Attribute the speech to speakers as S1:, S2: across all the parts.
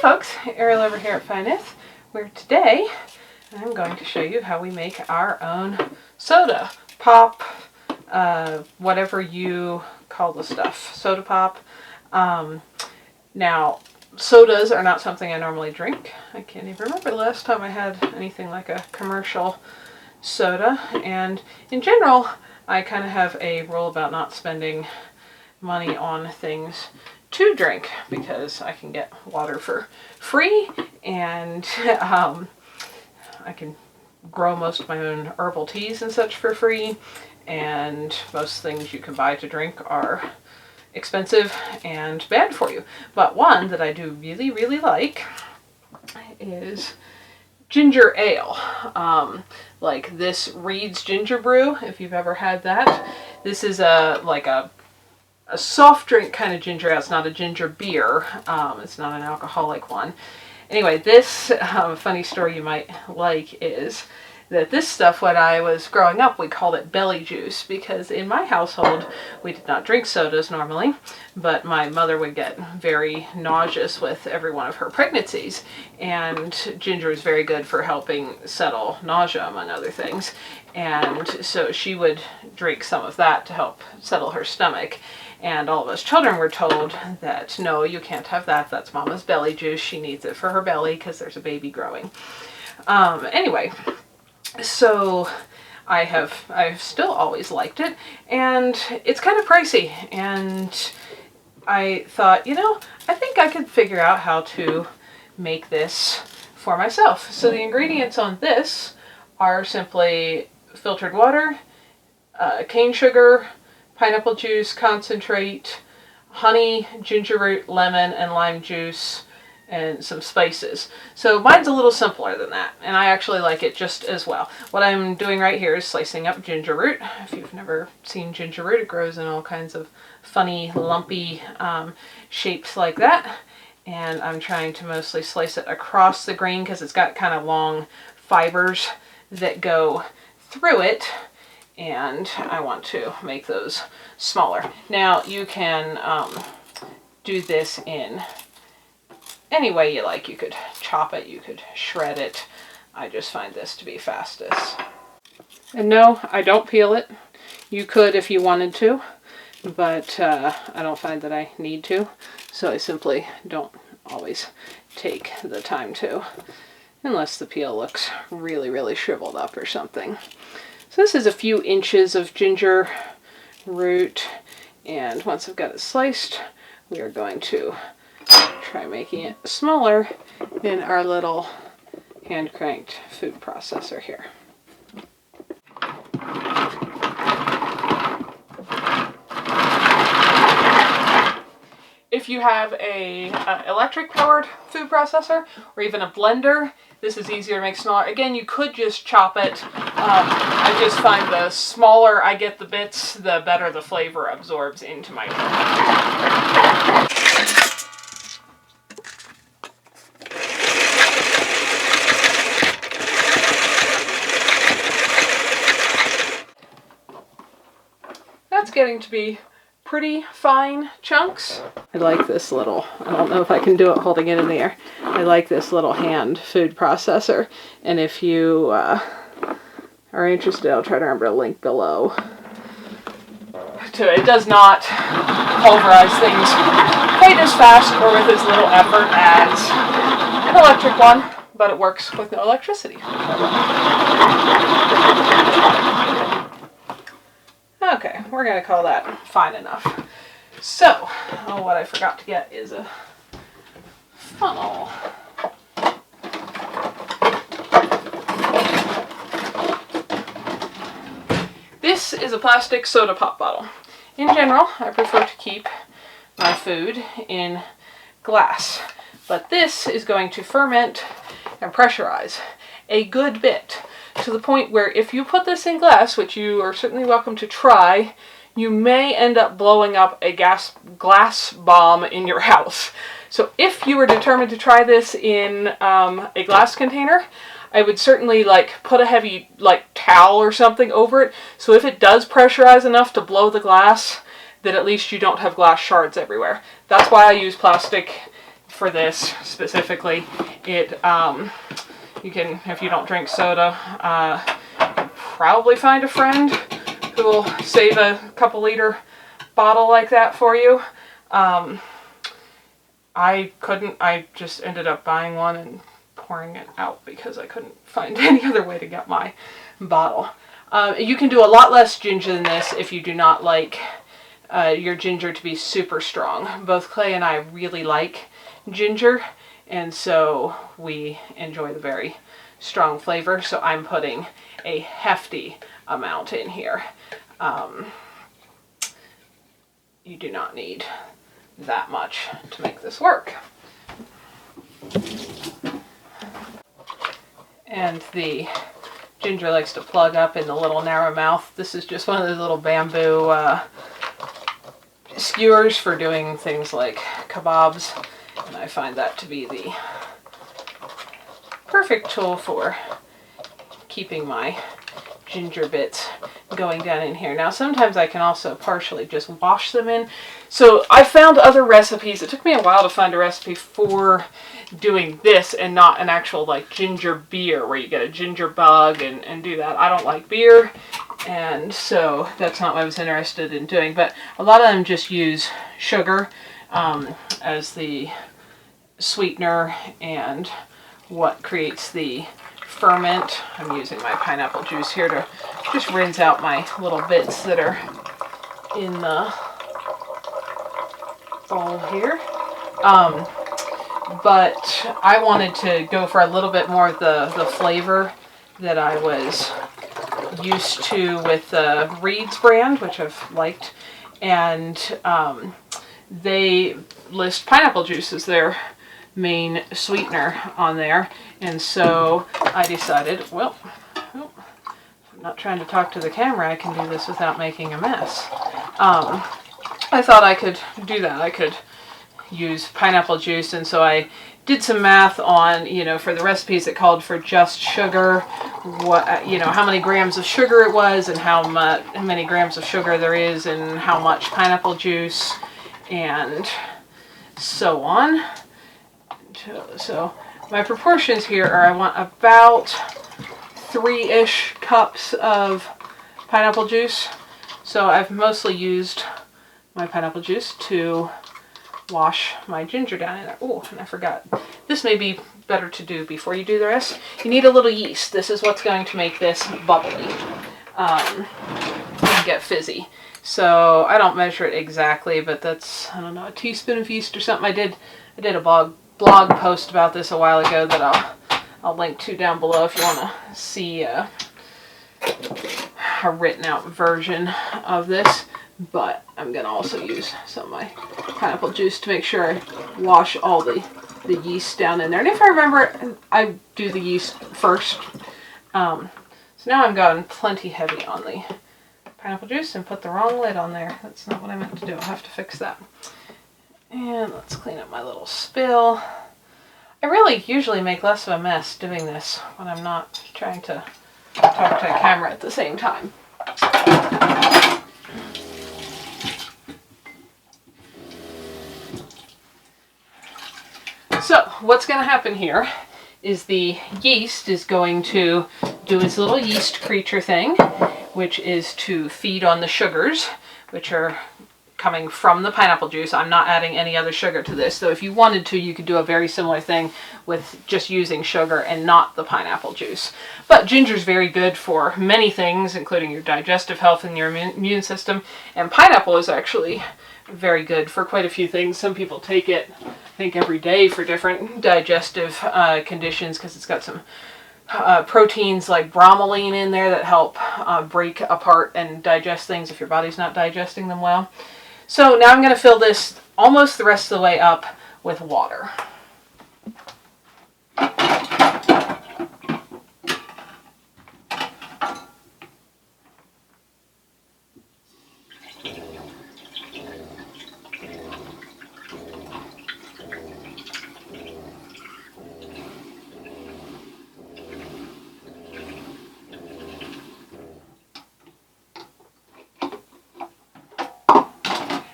S1: folks, Ariel over here at Finance, where today I'm going to show you how we make our own soda, pop, whatever you call the stuff, soda pop. Now, sodas are not something I normally drink. I can't even remember the last time I had anything like a commercial soda, and in general, I kind of have a rule about not spending money on things to drink because I can get water for free, and I can grow most of my own herbal teas and such for free, and most things you can buy to drink are expensive and bad for you. But one that I do really like is ginger ale. Like this Reed's Ginger Brew, if you've ever had that. This is a soft drink kind of ginger ale. It's not a ginger beer. It's not an alcoholic one. Anyway, this funny story you might like is that this stuff, when I was growing up, we called it belly juice because in my household we did not drink sodas normally, but my mother would get very nauseous with every one of her pregnancies, and ginger is very good for helping settle nausea among other things, and so she would drink some of that to help settle her stomach. And all of us children were told that, no, you can't have that. That's Mama's belly juice. She needs it for her belly because there's a baby growing. Anyway, so I've still always liked it, and it's kind of pricey. And I thought, I think I could figure out how to make this for myself. So the ingredients on this are simply filtered water, cane sugar, pineapple juice, concentrate, honey, ginger root, lemon, and lime juice, and some spices. So mine's a little simpler than that, and I actually like it just as well. What I'm doing right here is slicing up ginger root. If you've never seen ginger root, it grows in all kinds of funny, lumpy shapes like that. And I'm trying to mostly slice it across the grain because it's got kind of long fibers that go through it, and I want to make those smaller. Now you can do this in any way you like. You could chop it, you could shred it. I just find this to be fastest. And no, I don't peel it. You could if you wanted to, but I don't find that I need to, so I simply don't always take the time to, unless the peel looks really shriveled up or something. So this is a few inches of ginger root, and once I've got it sliced, we are going to try making it smaller in our little hand-cranked food processor here. If you have a electric-powered food processor or even a blender, this is easier to make smaller. Again, you could just chop it. I just find the smaller I get the bits, the better the flavor absorbs into my food. That's getting to be pretty fine chunks. I like this little, I don't know if I can do it holding it in the air. I like this little hand food processor, and if you are interested, I'll try to remember to link below to it. It does not pulverize things quite as fast or with as little effort as an electric one, but it works with no electricity. Okay, we're going to call that fine enough. So, what I forgot to get is a funnel. This is a plastic soda pop bottle. In general, I prefer to keep my food in glass, but this is going to ferment and pressurize a good bit, to the point where if you put this in glass, which you are certainly welcome to try, you may end up blowing up a glass bomb in your house. So if you were determined to try this in a glass container, I would certainly put a heavy towel or something over it, so if it does pressurize enough to blow the glass, that at least you don't have glass shards everywhere. That's why I use plastic for this specifically. It you can, if you don't drink soda, probably find a friend who will save a couple liter bottle like that for you. I just ended up buying one and pouring it out because I couldn't find any other way to get my bottle. You can do a lot less ginger than this if you do not like your ginger to be super strong. Both Clay and I really like ginger, and so we enjoy the very strong flavor, so I'm putting a hefty amount in here. You do not need that much to make this work. And the ginger likes to plug up in the little narrow mouth. This is just one of those little bamboo skewers for doing things like kebabs, and I find that to be the perfect tool for keeping my ginger bits going down in here. Now sometimes I can also partially just wash them in. So I found other recipes. It took me a while to find a recipe for doing this and not an actual like ginger beer where you get a ginger bug and do that. I don't like beer, and so that's not what I was interested in doing. But a lot of them just use sugar as the sweetener and what creates the ferment. I'm using my pineapple juice here to just rinse out my little bits that are in the bowl here. But I wanted to go for a little bit more of the flavor that I was used to with the Reed's brand, which I've liked, and they list pineapple juice as their main sweetener on there, and so I decided, well, I'm not trying to talk to the camera, I can do this without making a mess. I thought I could do that. I could use pineapple juice, and so I did some math on, for the recipes it called for just sugar, what, how many grams of sugar it was, and how many grams of sugar there is, and how much pineapple juice, and so on. So my proportions here are I want about 3-ish cups of pineapple juice. So I've mostly used my pineapple juice to wash my ginger down in there. Oh, and I forgot. This may be better to do before you do the rest. You need a little yeast. This is what's going to make this bubbly and get fizzy. So I don't measure it exactly, but that's, I don't know, a teaspoon of yeast or something. I did a blog post about this a while ago that I'll link to down below if you want to see a written out version of this. But I'm going to also use some of my pineapple juice to make sure I wash all the yeast down in there. And if I remember, I do the yeast first. So now I'm going plenty heavy on the pineapple juice and put the wrong lid on there. That's not what I meant to do. I'll have to fix that. And let's clean up my little spill. I really usually make less of a mess doing this when I'm not trying to talk to a camera at the same time. So what's going to happen here is the yeast is going to do its little yeast creature thing, which is to feed on the sugars, which are coming from the pineapple juice. I'm not adding any other sugar to this, so if you wanted to, you could do a very similar thing with just using sugar and not the pineapple juice. But ginger is very good for many things, including your digestive health and your immune system, and pineapple is actually very good for quite a few things. Some people take it, I think, every day for different digestive conditions because it's got some proteins like bromelain in there that help break apart and digest things if your body's not digesting them well. So now I'm going to fill this almost the rest of the way up with water.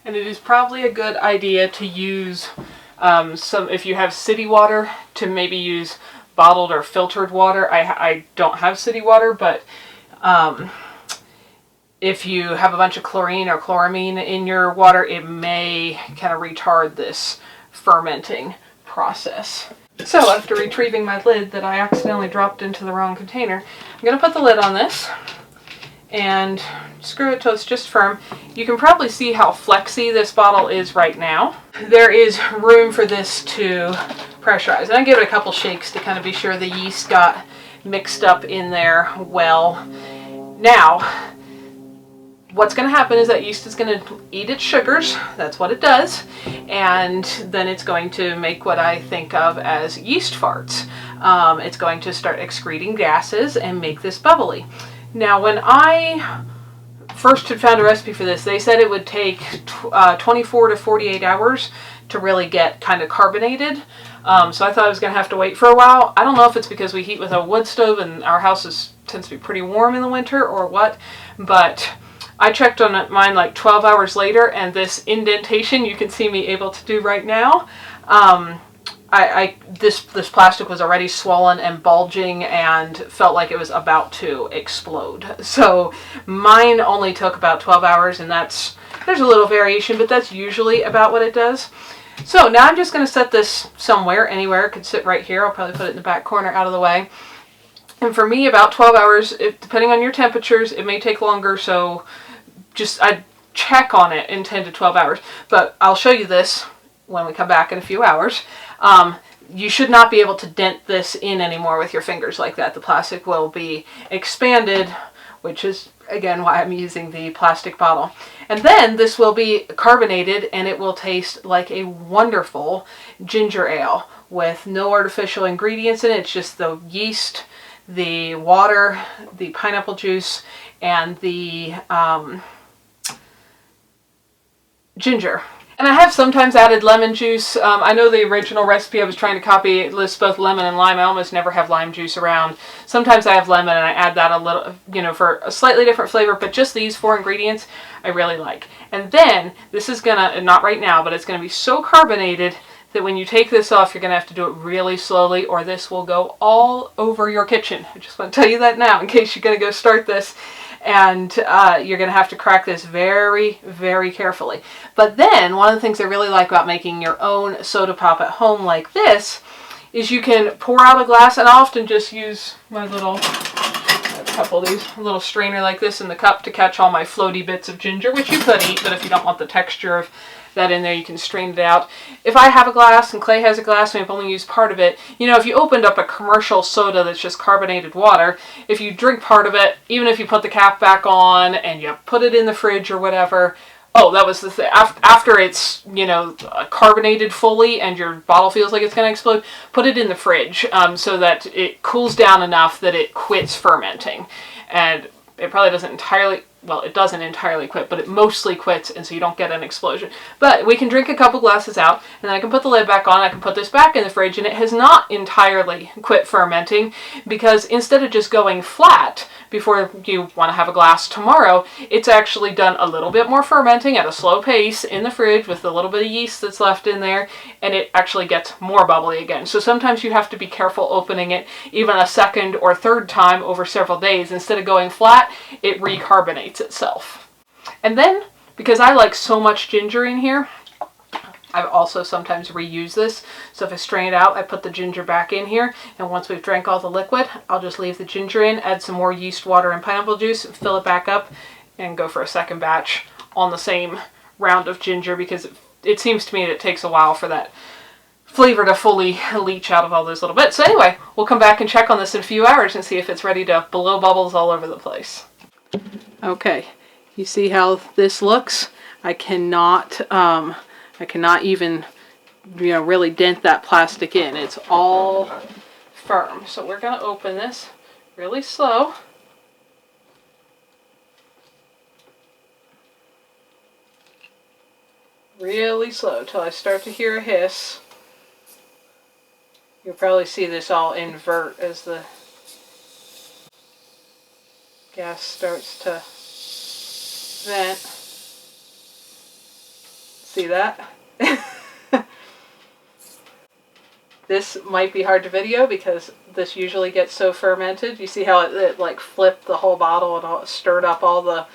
S1: And it is probably a good idea to use If you have city water, to maybe use bottled or filtered water. I don't have city water, but if you have a bunch of chlorine or chloramine in your water, it may kind of retard this fermenting process. So after retrieving my lid that I accidentally dropped into the wrong container, I'm going to put the lid on this and screw it till it's just firm. You can probably see how flexy this bottle is right now. There is room for this to pressurize. And I give it a couple shakes to kind of be sure the yeast got mixed up in there well. Now, what's going to happen is that yeast is going to eat its sugars. That's what it does. And then it's going to make what I think of as yeast farts. It's going to start excreting gases and make this bubbly. Now, when I first had found a recipe for this, they said it would take 24 to 48 hours to really get kind of carbonated. So I thought I was going to have to wait for a while. I don't know if it's because we heat with a wood stove and our house tends to be pretty warm in the winter or what, but I checked on mine like 12 hours later, and this indentation you can see me able to do right now, this plastic was already swollen and bulging and felt like it was about to explode. So mine only took about 12 hours, and there's a little variation, but that's usually about what it does. So now I'm just going to set this somewhere, anywhere. It could sit right here. I'll probably put it in the back corner out of the way. And for me, about 12 hours, depending on your temperatures, it may take longer, so I check on it in 10 to 12 hours. But I'll show you this when we come back in a few hours. You should not be able to dent this in anymore with your fingers like that. The plastic will be expanded, which is, again, why I'm using the plastic bottle. And then this will be carbonated, and it will taste like a wonderful ginger ale with no artificial ingredients in it. It's just the yeast, the water, the pineapple juice, and the ginger. And I have sometimes added lemon juice. I know the original recipe I was trying to copy lists both lemon and lime. I almost never have lime juice around. Sometimes I have lemon and I add that a little, for a slightly different flavor, but just these 4 ingredients I really like. And then this is gonna, not right now, but it's gonna be so carbonated that when you take this off, you're gonna have to do it really slowly, or this will go all over your kitchen. I just want to tell you that now in case you're gonna go start this. And you're going to have to crack this very, very carefully. But then, one of the things I really like about making your own soda pop at home like this is you can pour out a glass, and I often just use my little, a couple of these, little strainer like this in the cup to catch all my floaty bits of ginger, which you could eat, but if you don't want the texture of that in there, you can strain it out. If I have a glass and Clay has a glass and we've only used part of it, if you opened up a commercial soda that's just carbonated water, if you drink part of it, even if you put the cap back on and you put it in the fridge or whatever, that was the thing. After it's, carbonated fully and your bottle feels like it's going to explode, put it in the fridge so that it cools down enough that it quits fermenting. And it probably doesn't entirely, well, it doesn't entirely quit, but it mostly quits, and so you don't get an explosion. But we can drink a couple glasses out, and then I can put the lid back on, I can put this back in the fridge, and it has not entirely quit fermenting, because instead of just going flat before you want to have a glass tomorrow, it's actually done a little bit more fermenting at a slow pace in the fridge with a little bit of yeast that's left in there, and it actually gets more bubbly again. So sometimes you have to be careful opening it even a second or third time over several days. Instead of going flat, it recarbonates itself. And then, because I like so much ginger in here, I also sometimes reuse this. So if I strain it out, I put the ginger back in here, and once we've drank all the liquid, I'll just leave the ginger in, add some more yeast, water, and pineapple juice, fill it back up, and go for a second batch on the same round of ginger, because it seems to me that it takes a while for that flavor to fully leach out of all those little bits. So anyway, we'll come back and check on this in a few hours and see if it's ready to blow bubbles all over the place. Okay, you see how this looks? I cannot even, really dent that plastic in. It's all firm. So we're going to open this really slow. Really slow till I start to hear a hiss. You'll probably see this all invert as the gas starts to vent. See that? This might be hard to video because this usually gets so fermented. You see how it like flipped the whole bottle and all, stirred up all the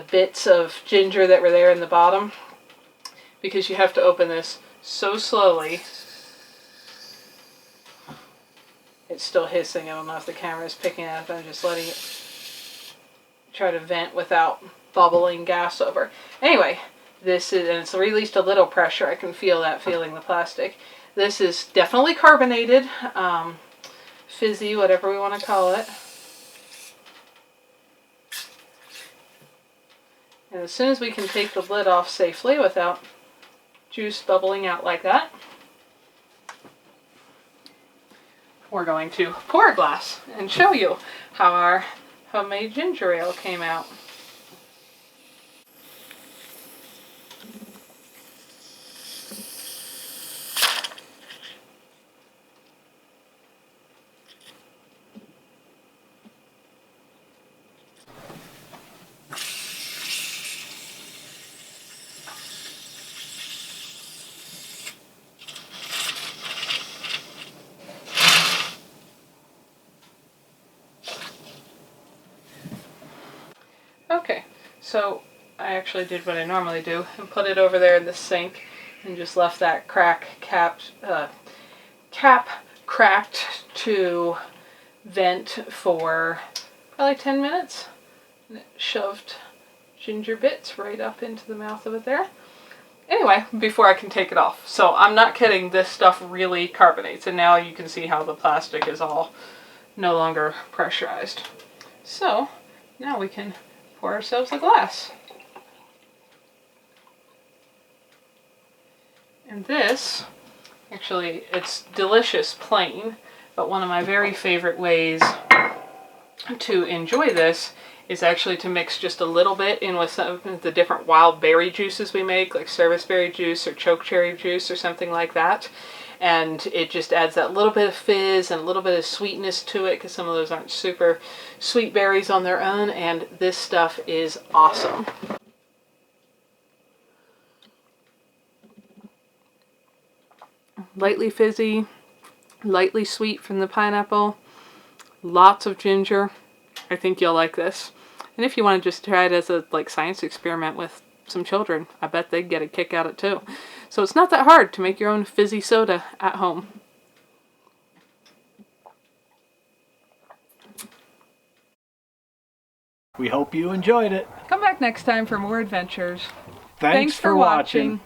S1: bits of ginger that were there in the bottom? Because you have to open this so slowly. It's still hissing. I don't know if the camera is picking it up. I'm just letting it try to vent without bubbling gas over. Anyway, this is, and it's released a little pressure. I can feel that feeling the plastic. This is definitely carbonated, fizzy, whatever we want to call it. And as soon as we can take the lid off safely without juice bubbling out like that, we're going to pour a glass and show you how our homemade ginger ale came out. Okay, so I actually did what I normally do and put it over there in the sink and just left that cap cracked to vent for probably 10 minutes. And it shoved ginger bits right up into the mouth of it there. Anyway, before I can take it off. So I'm not kidding, this stuff really carbonates, and now you can see how the plastic is all no longer pressurized. So now we can pour ourselves a glass. And this, actually, it's delicious plain, but one of my very favorite ways to enjoy this is actually to mix just a little bit in with some of the different wild berry juices we make, like serviceberry juice or chokecherry juice or something like that. And it just adds that little bit of fizz and a little bit of sweetness to it, because some of those aren't super sweet berries on their own, and this stuff is awesome. Lightly fizzy, lightly sweet from the pineapple, lots of ginger. I think you'll like this. And if you want to just try it as a science experiment with some children, I bet they'd get a kick out of it too. So it's not that hard to make your own fizzy soda at home.
S2: We hope you enjoyed it.
S1: Come back next time for more adventures.
S2: Thanks for watching.